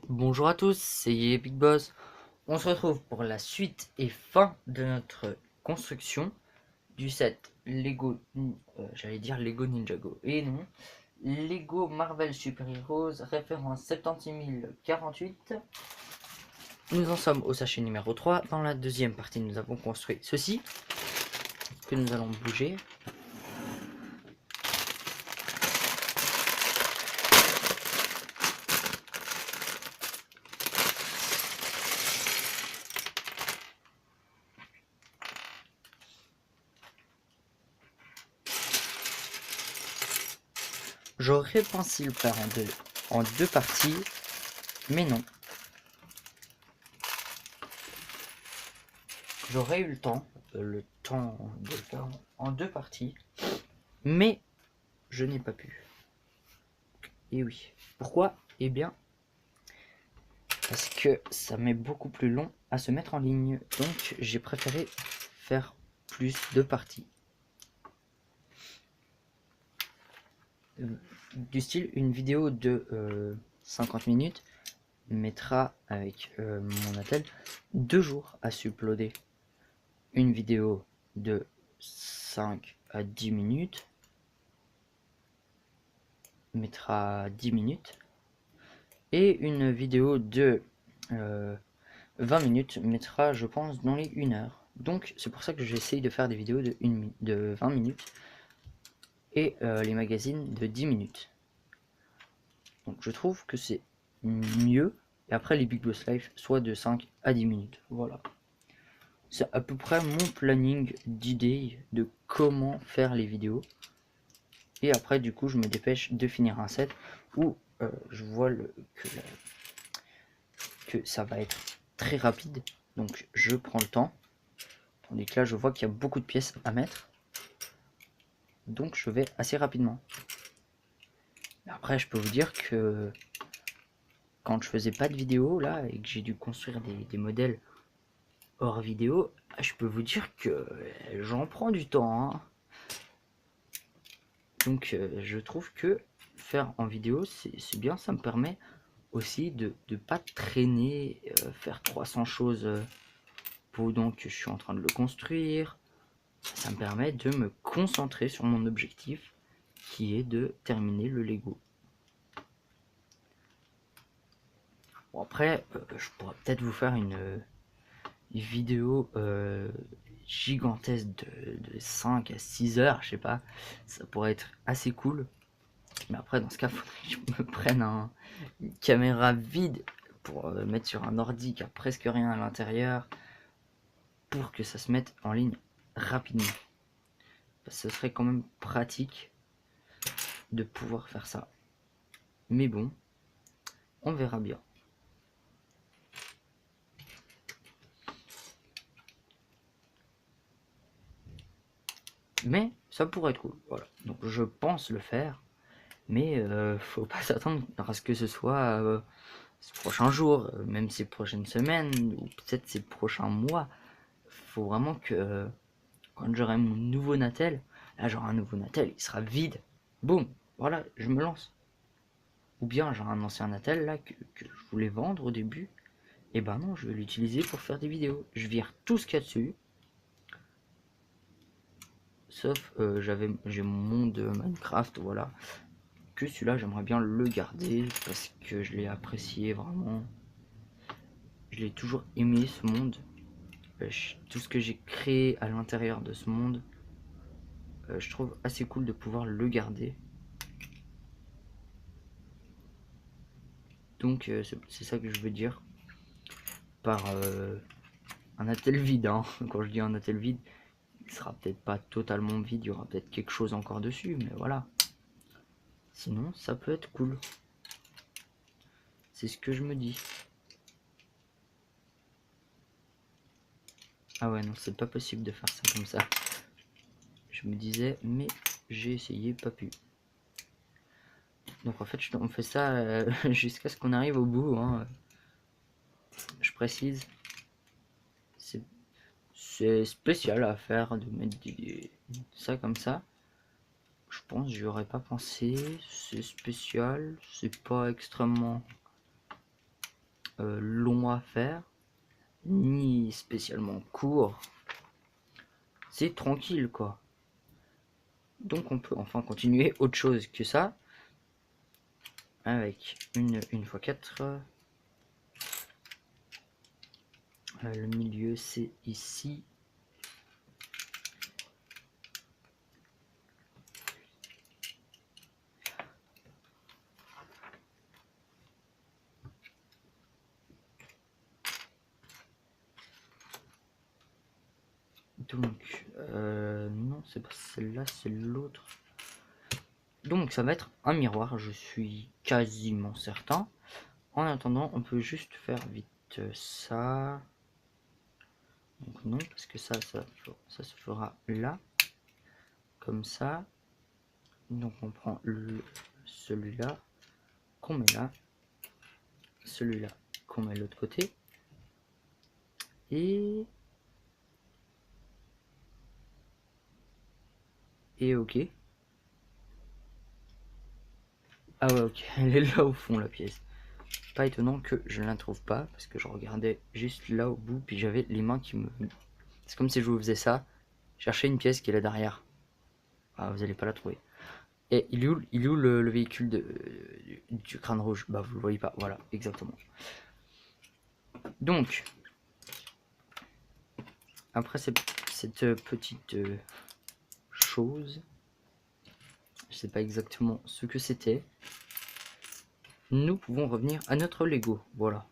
Bonjour à tous, c'est Big Boss. On se retrouve pour la suite et fin de notre construction du set Lego, j'allais dire Lego Ninjago, et non, Lego Marvel Super Heroes, référence 76048. Nous en sommes au sachet numéro 3. Dans la deuxième partie, nous avons construit ceci, que nous allons bouger. J'aurais pensé le faire en deux parties, mais non. J'aurais eu le temps de le faire en deux parties, mais je n'ai pas pu. Et oui. Pourquoi? Eh bien, parce que ça met beaucoup plus long à se mettre en ligne. Donc, j'ai préféré faire plus de parties. Du style, une vidéo de 50 minutes mettra avec mon attel 2 jours à s'uploader. Une vidéo de 5 à 10 minutes mettra 10 minutes. Et une vidéo de 20 minutes mettra, je pense, dans les 1 heure. Donc c'est pour ça que j'essaye de faire des vidéos de 20 minutes et les magazines de 10 minutes. Donc je trouve que c'est mieux. Et après les Big Boss Live, soit de 5 à 10 minutes. Voilà. C'est à peu près mon planning d'idées de comment faire les vidéos. Et après du coup je me dépêche de finir un set où je vois que ça va être très rapide. Donc je prends le temps. Tandis que là je vois qu'il y a beaucoup de pièces à mettre. Donc je vais assez rapidement. Après je peux vous dire que quand je faisais pas de vidéo là et que j'ai dû construire des modèles hors vidéo, je peux vous dire que j'en prends du temps, hein. Donc je trouve que faire en vidéo c'est bien, ça me permet aussi de pas traîner, faire 300 choses pendant que je suis en train de le construire. Ça me permet de me concentrer sur mon objectif qui est de terminer le Lego. Bon après, je pourrais peut-être vous faire une vidéo gigantesque de 5 à 6 heures, je sais pas, ça pourrait être assez cool. Mais après dans ce cas, faudrait que je me prenne une caméra vide pour mettre sur un ordi qui a presque rien à l'intérieur pour que ça se mette en ligne rapidement. Parce que ce serait quand même pratique de pouvoir faire ça. Mais bon, on verra bien. Mais ça pourrait être cool, voilà. Donc je pense le faire, mais faut pas s'attendre à ce que ce soit ces prochains jours, même ces prochaines semaines, ou peut-être ces prochains mois. Faut vraiment que quand j'aurai mon nouveau Natel, là j'aurai un nouveau Natel, il sera vide. Boum, voilà, je me lance. Ou bien j'ai un ancien Natel là que je voulais vendre au début. Et ben non, je vais l'utiliser pour faire des vidéos. Je vire tout ce qu'il y a dessus. Sauf j'ai mon monde Minecraft, voilà. Que celui-là j'aimerais bien le garder parce que je l'ai apprécié vraiment. Je l'ai toujours aimé ce monde. Tout ce que j'ai créé à l'intérieur de ce monde, je trouve assez cool de pouvoir le garder. Donc c'est ça que je veux dire par un attel vide, hein. Quand je dis un attel vide, il sera peut-être pas totalement vide, il y aura peut-être quelque chose encore dessus, mais voilà. Sinon ça peut être cool. C'est ce que je me dis. Ah ouais non, c'est pas possible de faire ça comme ça. Je me disais, mais j'ai essayé, pas pu. Donc en fait on fait ça jusqu'à ce qu'on arrive au bout, hein. Je précise. C'est spécial à faire de mettre ça comme ça. Je pense j'y aurais pas pensé. C'est spécial. C'est pas extrêmement long à faire, ni spécialement court. C'est tranquille quoi. Donc on peut enfin continuer autre chose que ça. Avec une x4. Le milieu c'est ici. Donc, non, c'est pas celle-là, c'est l'autre. Donc, ça va être un miroir, je suis quasiment certain. En attendant, on peut juste faire vite ça. Donc, non, parce que ça se fera là. Comme ça. Donc, on prend celui-là, qu'on met là. Celui-là, qu'on met de l'autre côté. Et ok. Ah ouais, ok, elle est là au fond la pièce. Pas étonnant que je ne la trouve pas, parce que je regardais juste là au bout, puis j'avais les mains qui me... C'est comme si je vous faisais ça, chercher une pièce qui est là derrière. Ah, vous allez pas la trouver. Et il est où le véhicule du crâne rouge? Bah vous le voyez pas, voilà, exactement. Donc, après cette petite chose, je sais pas exactement ce que c'était, nous pouvons revenir à notre Lego, voilà.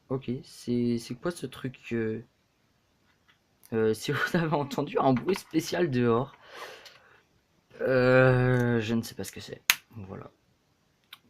Ok, c'est quoi ce truc si vous avez entendu un bruit spécial dehors, je ne sais pas ce que c'est. Voilà.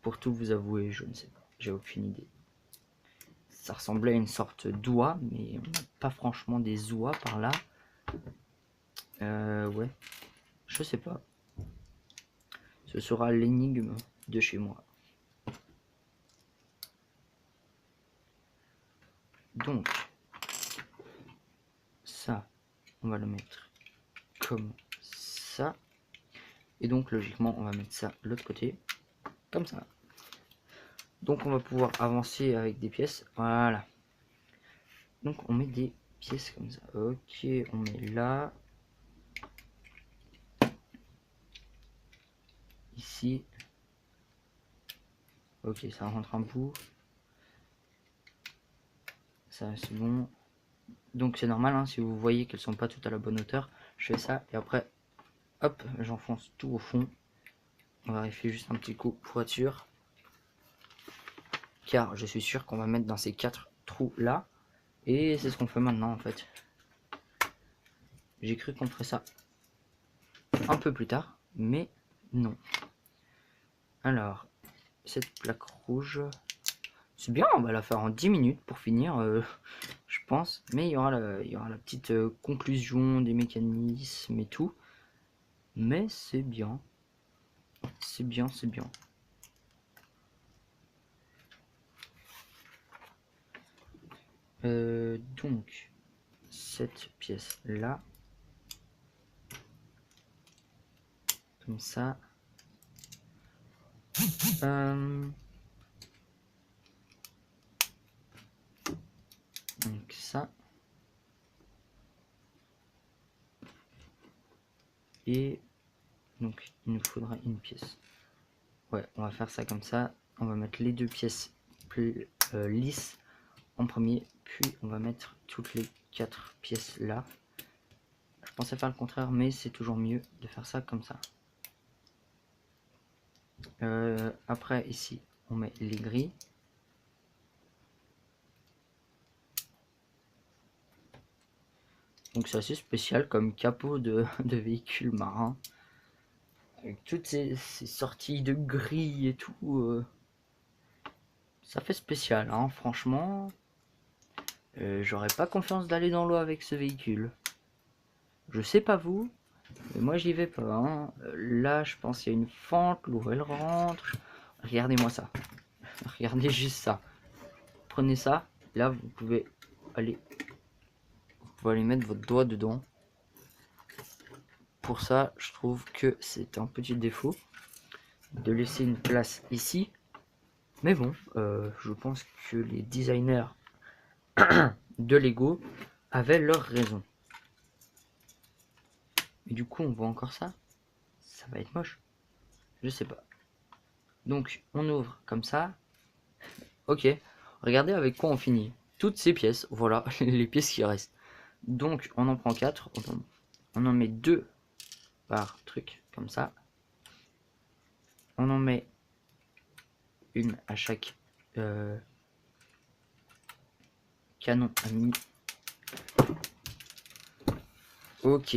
Pour tout vous avouer, je ne sais pas. J'ai aucune idée. Ça ressemblait à une sorte d'oie, mais on n'a pas franchement des oies par là. Ouais. Je sais pas. Ce sera l'énigme de chez moi. Donc, ça, on va le mettre comme ça. Et donc, logiquement, on va mettre ça de l'autre côté. Comme ça. Donc, on va pouvoir avancer avec des pièces. Voilà. Donc, on met des pièces comme ça. Ok, on met là. Ici. Ok, ça rentre un bout. Ça, c'est bon. Donc c'est normal, hein, si vous voyez qu'elles sont pas toutes à la bonne hauteur, je fais ça et après, hop, j'enfonce tout au fond. On va vérifier juste un petit coup pour être sûr. Car je suis sûr qu'on va mettre dans ces 4 trous là. Et c'est ce qu'on fait maintenant en fait. J'ai cru qu'on ferait ça un peu plus tard, mais non. Alors, cette plaque rouge, c'est bien, on va la faire en 10 minutes pour finir, je pense. Mais il y aura la petite conclusion des mécanismes et tout. Mais c'est bien. C'est bien, c'est bien. Donc, cette pièce là, comme ça. Donc ça. Et donc il nous faudra une pièce. Ouais, on va faire ça comme ça. On va mettre les deux pièces lisses en premier, puis on va mettre toutes les 4 pièces là. Je pensais faire le contraire, mais c'est toujours mieux de faire ça comme ça. Après ici, on met les grilles. Donc c'est assez spécial comme capot de véhicule marin. Avec toutes ces sorties de grilles et tout. Ça fait spécial, hein, franchement. J'aurais pas confiance d'aller dans l'eau avec ce véhicule. Je sais pas vous, mais moi j'y vais pas. Hein. Là, je pense qu'il y a une fente, l'eau elle rentre. Regardez-moi ça. Regardez juste ça. Prenez ça. Là, vous pouvez aller mettre votre doigt dedans. Pour ça, je trouve que c'est un petit défaut. de laisser une place ici. Mais bon, je pense que les designers de Lego avaient leur raison. Et du coup, on voit encore ça. Ça va être moche. Je sais pas. Donc, on ouvre comme ça. Ok. Regardez avec quoi on finit. Toutes ces pièces. Voilà, les pièces qui restent. Donc, on en prend 4. On en met 2 par truc, comme ça. On en met une à chaque canon ami. Ok.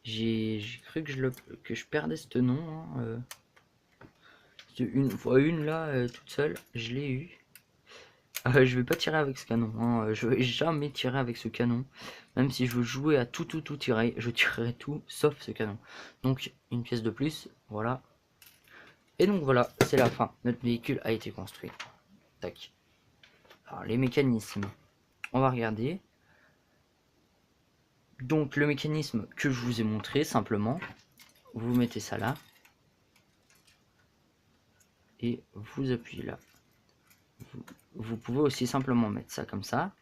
J'ai cru que je perdais ce nom. Hein, une fois une là, toute seule, je l'ai eu. Je vais pas tirer avec ce canon. Hein. Je vais jamais tirer avec ce canon. Même si je veux jouer à tout tirer, je tirerai tout sauf ce canon. Donc une pièce de plus, voilà. Et donc voilà, c'est la fin. Notre véhicule a été construit. Tac. Alors les mécanismes, on va regarder. Donc le mécanisme que je vous ai montré simplement, vous mettez ça là. Et vous appuyez là. Vous pouvez aussi simplement mettre ça, comme ça,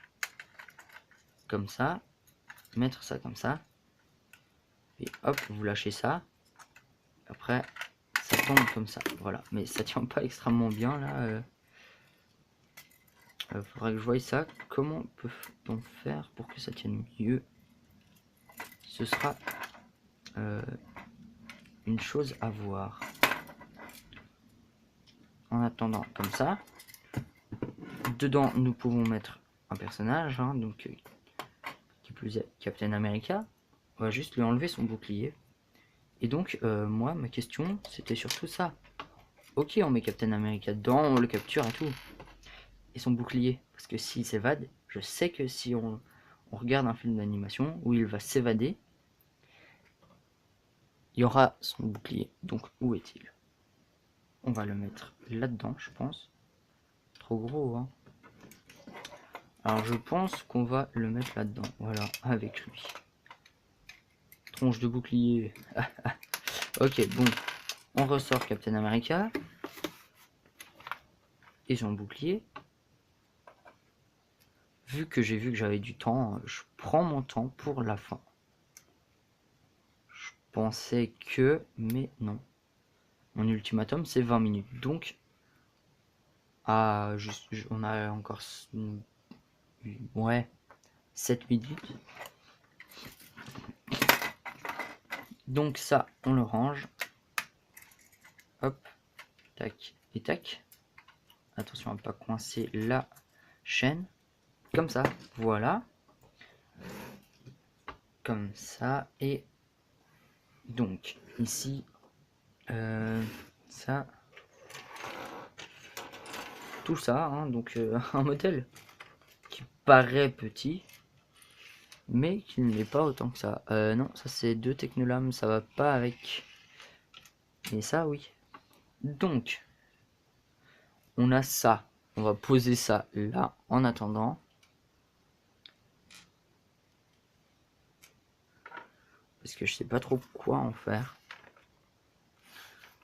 mettre ça comme ça, et hop, vous lâchez ça. Après, ça tombe comme ça, voilà. Mais ça tient pas extrêmement bien là. Faudrait que je voie ça. Comment peut-on faire pour que ça tienne mieux? Ce sera une chose à voir. En attendant, comme ça. Dedans, nous pouvons mettre un personnage, hein, donc qui plus est Captain America. On va juste lui enlever son bouclier. Et donc, moi, ma question, c'était surtout ça. Ok, on met Captain America dedans, on le capture et tout. Et son bouclier. Parce que s'il s'évade, je sais que si on regarde un film d'animation où il va s'évader, il y aura son bouclier. Donc, où est-il? On va le mettre là-dedans, je pense. Trop gros, hein. Alors, je pense qu'on va le mettre là-dedans. Voilà, avec lui. Tronche de bouclier. Ok, bon. On ressort Captain America. Et son bouclier. Vu que j'avais du temps, je prends mon temps pour la fin. Je pensais que... Mais non. Mon ultimatum, c'est 20 minutes. Donc, on a encore... Ouais, 7 minutes. Donc ça, on le range. Hop, tac et tac. Attention à ne pas coincer la chaîne. Comme ça, voilà. Comme ça. Et donc, ici, ça... Tout ça, hein, donc un modèle qui paraît petit, mais qui ne l'est pas autant que ça. Non, ça c'est 2 technolames, ça va pas avec. Mais ça, oui. Donc, on a ça. On va poser ça là en attendant. Parce que je sais pas trop quoi en faire.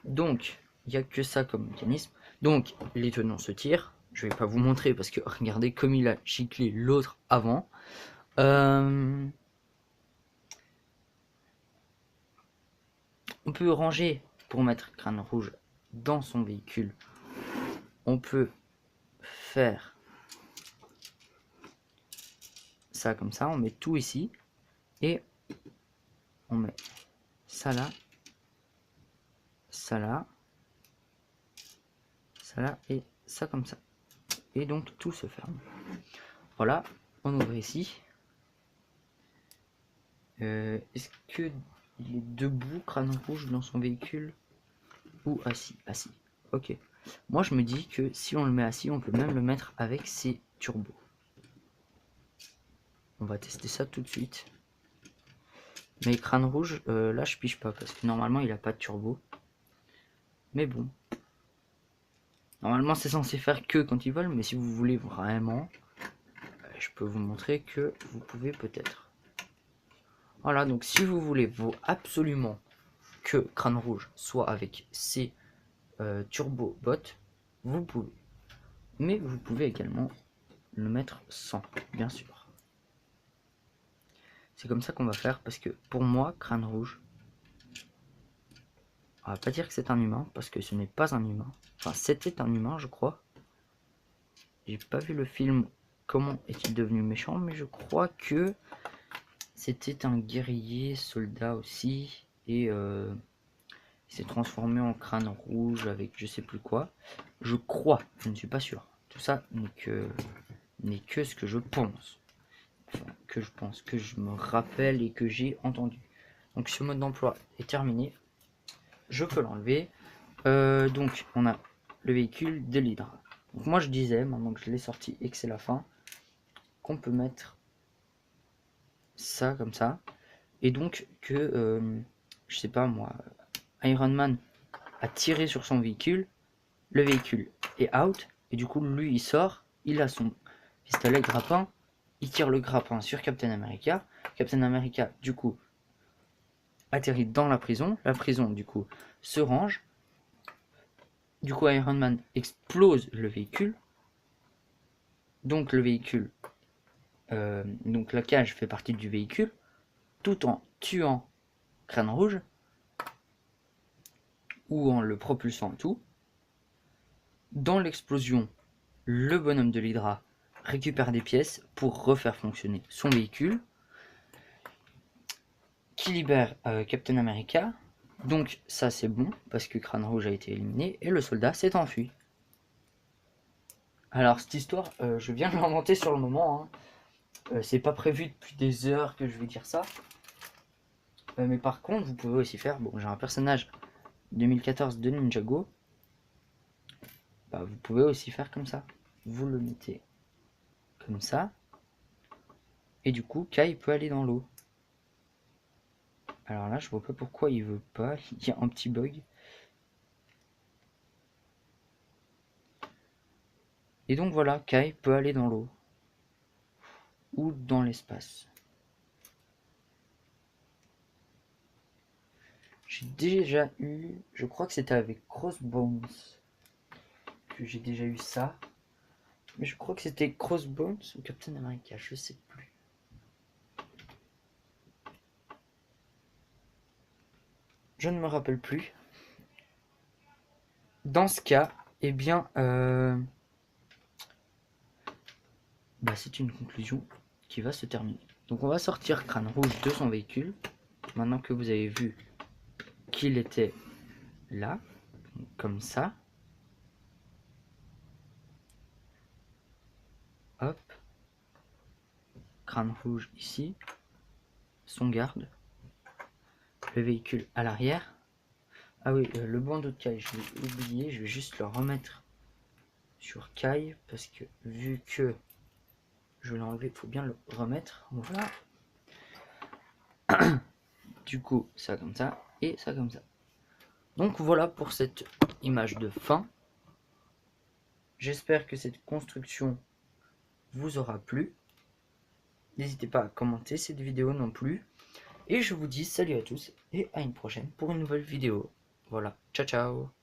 Donc, il n'y a que ça comme mécanisme. Donc, les tenons se tirent. Je vais pas vous montrer parce que regardez comme il a giclé l'autre avant. On peut ranger pour mettre Crâne Rouge dans son véhicule. On peut faire ça comme ça. On met tout ici. Et on met ça là. Ça là. Ça là. Et ça comme ça. Et donc tout se ferme. Voilà. On ouvre ici. Est-ce que il est debout, Crâne Rouge, dans son véhicule, ou assis? Assis. Ok. Moi, je me dis que si on le met assis, on peut même le mettre avec ses turbos. On va tester ça tout de suite. Mais Crâne Rouge, là, je pige pas, parce que normalement, il a pas de turbo. Mais bon. Normalement, c'est censé faire que quand ils volent, mais si vous voulez vraiment, je peux vous montrer que vous pouvez peut-être. Voilà, donc si vous voulez absolument que Crâne Rouge soit avec ses turbo bots, vous pouvez. Mais vous pouvez également le mettre sans, bien sûr. C'est comme ça qu'on va faire, parce que pour moi, Crâne Rouge, on va pas dire que c'est un humain, parce que ce n'est pas un humain. Enfin, c'était un humain, je crois. J'ai pas vu le film Comment est-il devenu méchant, mais je crois que c'était un guerrier soldat aussi, et il s'est transformé en Crâne Rouge avec je sais plus quoi. Je crois, je ne suis pas sûr. Tout ça n'est que ce que je pense. Enfin, que je me rappelle et que j'ai entendu. Donc ce mode d'emploi est terminé. Je peux l'enlever. Donc on a le véhicule de l'Hydra. Donc moi je disais, maintenant que je l'ai sorti et que c'est la fin, qu'on peut mettre ça comme ça. Et donc que, je sais pas moi, Iron Man a tiré sur son véhicule, le véhicule est out, et du coup lui il sort, il a son pistolet grappin, il tire le grappin sur Captain America. Captain America du coup atterrit dans la prison du coup se range. Du coup Iron Man explose le véhicule. Donc le véhicule, donc la cage fait partie du véhicule, tout en tuant Crâne Rouge, ou en le propulsant tout. Dans l'explosion, le bonhomme de l'Hydra récupère des pièces pour refaire fonctionner son véhicule, qui libère Captain America. Donc ça c'est bon, parce que Crâne Rouge a été éliminé, et le soldat s'est enfui. Alors cette histoire, je viens de l'inventer sur le moment, hein. C'est pas prévu depuis des heures que je vais dire ça. Mais par contre, vous pouvez aussi faire, bon, j'ai un personnage 2014 de Ninjago, bah, vous pouvez aussi faire comme ça. Vous le mettez comme ça, et du coup, Kai peut aller dans l'eau. Alors là, je vois pas pourquoi il veut pas, il y a un petit bug. Et donc voilà, Kai peut aller dans l'eau, ou dans l'espace. J'ai déjà eu, je crois que c'était avec Crossbones que j'ai déjà eu ça. Mais je crois que c'était Crossbones ou Captain America, je sais plus. Je ne me rappelle plus. Dans ce cas, eh bien, bah, c'est une conclusion qui va se terminer. Donc on va sortir Crâne Rouge de son véhicule. Maintenant que vous avez vu qu'il était là, comme ça. Hop. Crâne Rouge ici. Son garde. Le véhicule à l'arrière. Ah oui, le bandeau de Kai, je l'ai oublié. Je vais juste le remettre sur Kai. Parce que vu que je l'ai enlevé, il faut bien le remettre. Voilà. Du coup, ça comme ça. Et ça comme ça. Donc voilà pour cette image de fin. J'espère que cette construction vous aura plu. N'hésitez pas à commenter cette vidéo non plus. Et je vous dis salut à tous et à une prochaine pour une nouvelle vidéo. Voilà, ciao ciao.